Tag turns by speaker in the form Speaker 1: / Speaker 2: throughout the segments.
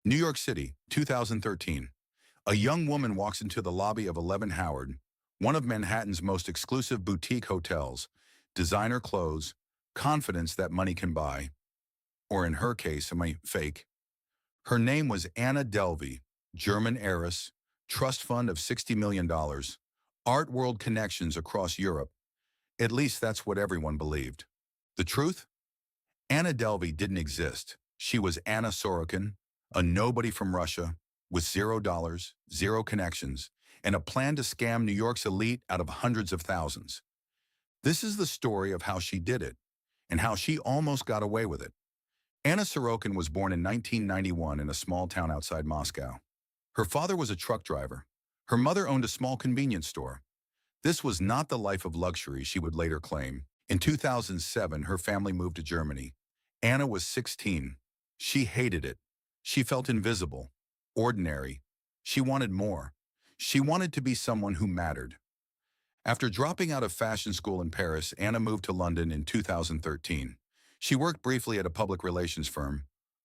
Speaker 1: New York City, 2013. A young woman walks into the lobby of 11 Howard, one of Manhattan's most exclusive boutique hotels, designer clothes, confidence that money can buy, or in her case, fake. Her name was Anna Delvey, German heiress, trust fund of $60 million, art world connections across Europe. At least that's what everyone believed. The truth? Anna Delvey didn't exist. She was Anna Sorokin, a nobody from Russia, with $0, zero connections, and a plan to scam New York's elite out of hundreds of thousands. This is the story of how she did it, and how she almost got away with it. Anna Sorokin was born in 1991 in a small town outside Moscow. Her father was a truck driver. Her mother owned a small convenience store. This was not the life of luxury she would later claim. In 2007, her family moved to Germany. Anna was 16. She hated it. She felt invisible, ordinary. She wanted more. She wanted to be someone who mattered. After dropping out of fashion school in Paris, Anna moved to London in 2013. She worked briefly at a public relations firm.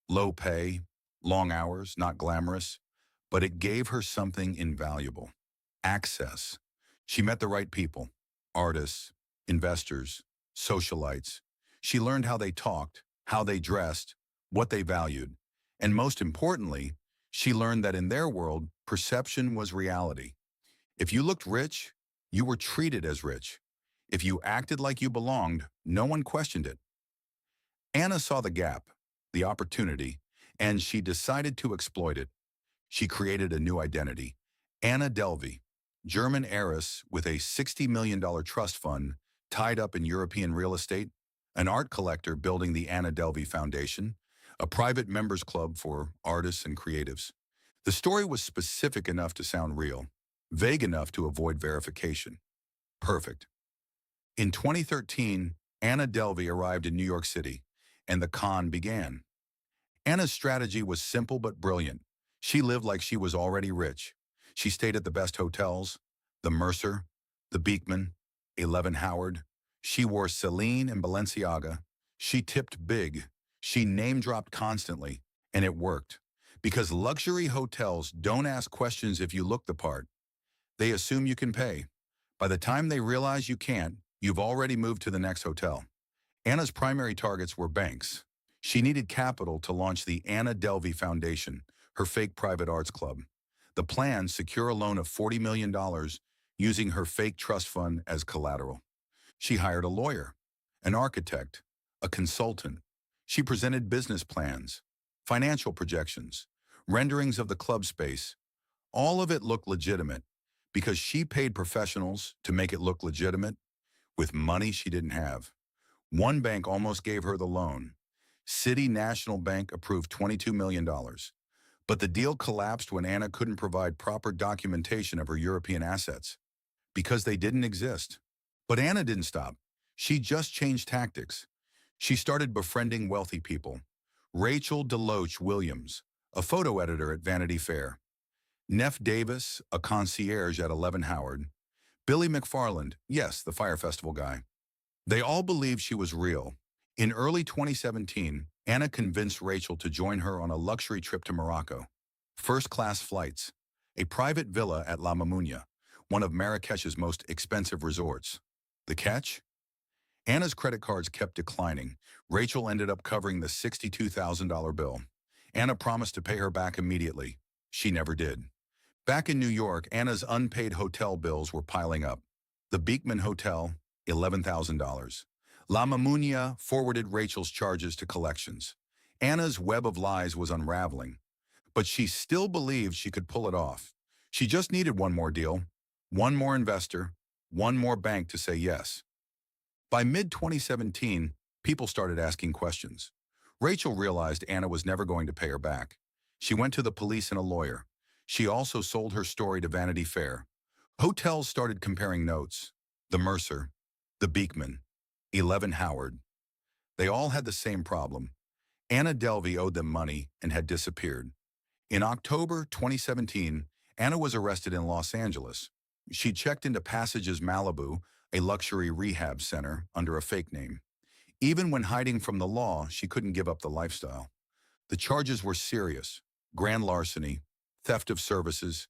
Speaker 1: Low pay, long hours, not glamorous, but it gave her something invaluable: access. She met the right people: artists, investors, socialites. She learned how they talked, how they dressed, what they valued. And most importantly, she learned that in their world, perception was reality. If you looked rich, you were treated as rich. If you acted like you belonged, no one questioned it. Anna saw the gap, the opportunity, and she decided to exploit it. She created a new identity: Anna Delvey, German heiress with a $60 million trust fund tied up in European real estate, an art collector building the Anna Delvey Foundation, a private members club for artists and creatives. The story was specific enough to sound real, vague enough to avoid verification. Perfect. In 2013, Anna Delvey arrived in New York City, and the con began. Anna's strategy was simple but brilliant. She lived like she was already rich. She stayed at the best hotels: the Mercer, the Beekman, 11 Howard. She wore Celine and Balenciaga. She tipped big. She name-dropped constantly, and it worked. Because luxury hotels don't ask questions if you look the part. They assume you can pay. By the time they realize you can't, you've already moved to the next hotel. Anna's primary targets were banks. She needed capital to launch the Anna Delvey Foundation, her fake private arts club. The plan: secure a loan of $40 million using her fake trust fund as collateral. She hired a lawyer, an architect, a consultant. She presented business plans, financial projections, renderings of the club space. All of it looked legitimate because she paid professionals to make it look legitimate with money she didn't have. One bank almost gave her the loan. City National Bank approved $22 million. But the deal collapsed when Anna couldn't provide proper documentation of her European assets, because they didn't exist. But Anna didn't stop. She just changed tactics. She started befriending wealthy people: Rachel DeLoach Williams, a photo editor at Vanity Fair; Neff Davis, a concierge at 11 Howard; Billy McFarland, yes, the Fire Festival guy. They all believed she was real. In early 2017, Anna convinced Rachel to join her on a luxury trip to Morocco. First-class flights, a private villa at La Mamounia, one of Marrakech's most expensive resorts. The catch? Anna's credit cards kept declining. Rachel ended up covering the $62,000 bill. Anna promised to pay her back immediately. She never did. Back in New York, Anna's unpaid hotel bills were piling up. The Beekman Hotel, $11,000. La Mamounia forwarded Rachel's charges to collections. Anna's web of lies was unraveling, but she still believed she could pull it off. She just needed one more deal, one more investor, one more bank to say yes. By mid-2017, people started asking questions. Rachel realized Anna was never going to pay her back. She went to the police and a lawyer. She also sold her story to Vanity Fair. Hotels started comparing notes: the Mercer, the Beekman, 11 Howard. They all had the same problem. Anna Delvey owed them money and had disappeared. In October 2017, Anna was arrested in Los Angeles. She checked into Passages Malibu, a luxury rehab center, under a fake name. Even when hiding from the law, she couldn't give up the lifestyle. The charges were serious: grand larceny, theft of services.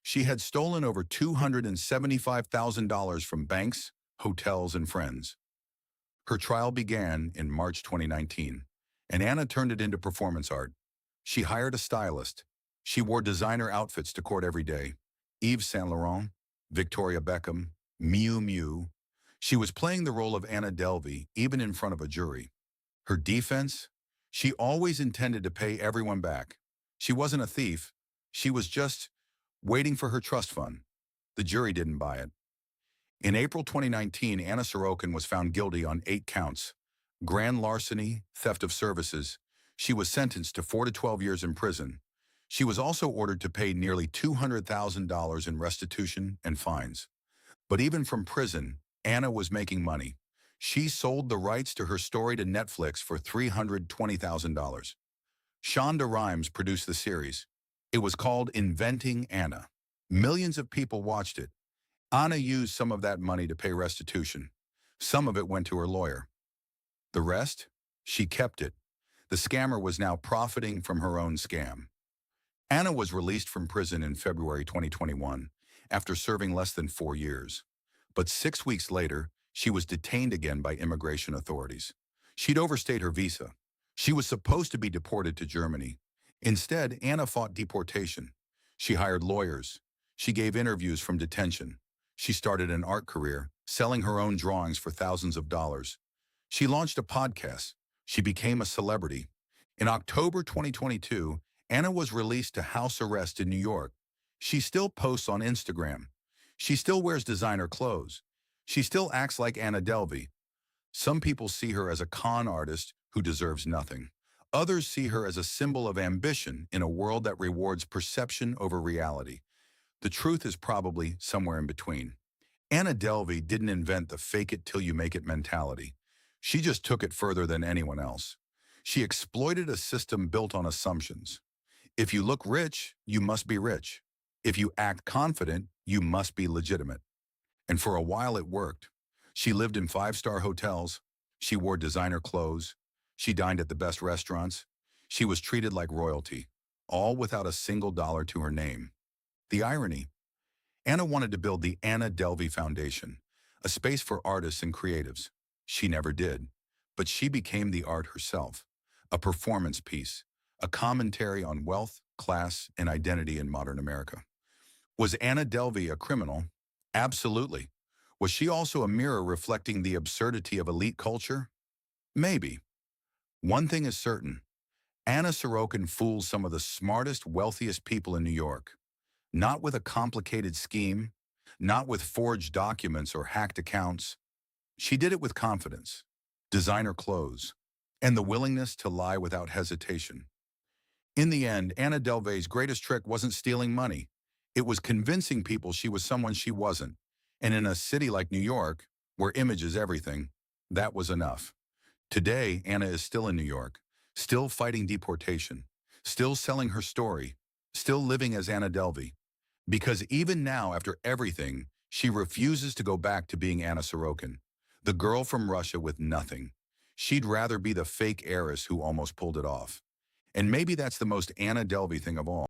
Speaker 1: She had stolen over $275,000 from banks, hotels, and friends. Her trial began in March 2019, and Anna turned it into performance art. She hired a stylist. She wore designer outfits to court every day. Yves Saint Laurent, Victoria Beckham, Miu Miu. She was playing the role of Anna Delvey, even in front of a jury. Her defense? She always intended to pay everyone back. She wasn't a thief. She was just waiting for her trust fund. The jury didn't buy it. In April 2019, Anna Sorokin was found guilty on 8 counts. Grand larceny, theft of services. She was sentenced to 4 to 12 years in prison. She was also ordered to pay nearly $200,000 in restitution and fines. But even from prison, Anna was making money. She sold the rights to her story to Netflix for $320,000. Shonda Rhimes produced the series. It was called Inventing Anna. Millions of people watched it. Anna used some of that money to pay restitution. Some of it went to her lawyer. The rest? She kept it. The scammer was now profiting from her own scam. Anna was released from prison in February 2021 after serving less than 4 years. But 6 weeks later, she was detained again by immigration authorities. She'd overstayed her visa. She was supposed to be deported to Germany. Instead, Anna fought deportation. She hired lawyers. She gave interviews from detention. She started an art career, selling her own drawings for thousands of dollars. She launched a podcast. She became a celebrity. In October 2022, Anna was released to house arrest in New York. She still posts on Instagram. She still wears designer clothes. She still acts like Anna Delvey. Some people see her as a con artist who deserves nothing. Others see her as a symbol of ambition in a world that rewards perception over reality. The truth is probably somewhere in between. Anna Delvey didn't invent the fake it till you make it mentality. She just took it further than anyone else. She exploited a system built on assumptions. If you look rich, you must be rich. If you act confident, you must be legitimate. And for a while it worked. She lived in 5-star hotels. She wore designer clothes. She dined at the best restaurants. She was treated like royalty, all without a single dollar to her name. The irony: Anna wanted to build the Anna Delvey Foundation, a space for artists and creatives. She never did, but she became the art herself, a performance piece, a commentary on wealth, class, and identity in modern America. Was Anna Delvey a criminal? Absolutely. Was she also a mirror reflecting the absurdity of elite culture? Maybe. One thing is certain: Anna Sorokin fools some of the smartest, wealthiest people in New York. Not with a complicated scheme, not with forged documents or hacked accounts. She did it with confidence, designer clothes, and the willingness to lie without hesitation. In the end, Anna Delvey's greatest trick wasn't stealing money. It was convincing people she was someone she wasn't. And in a city like New York, where image is everything, that was enough. Today, Anna is still in New York, still fighting deportation, still selling her story, still living as Anna Delvey. Because even now, after everything, she refuses to go back to being Anna Sorokin, the girl from Russia with nothing. She'd rather be the fake heiress who almost pulled it off. And maybe that's the most Anna Delvey thing of all.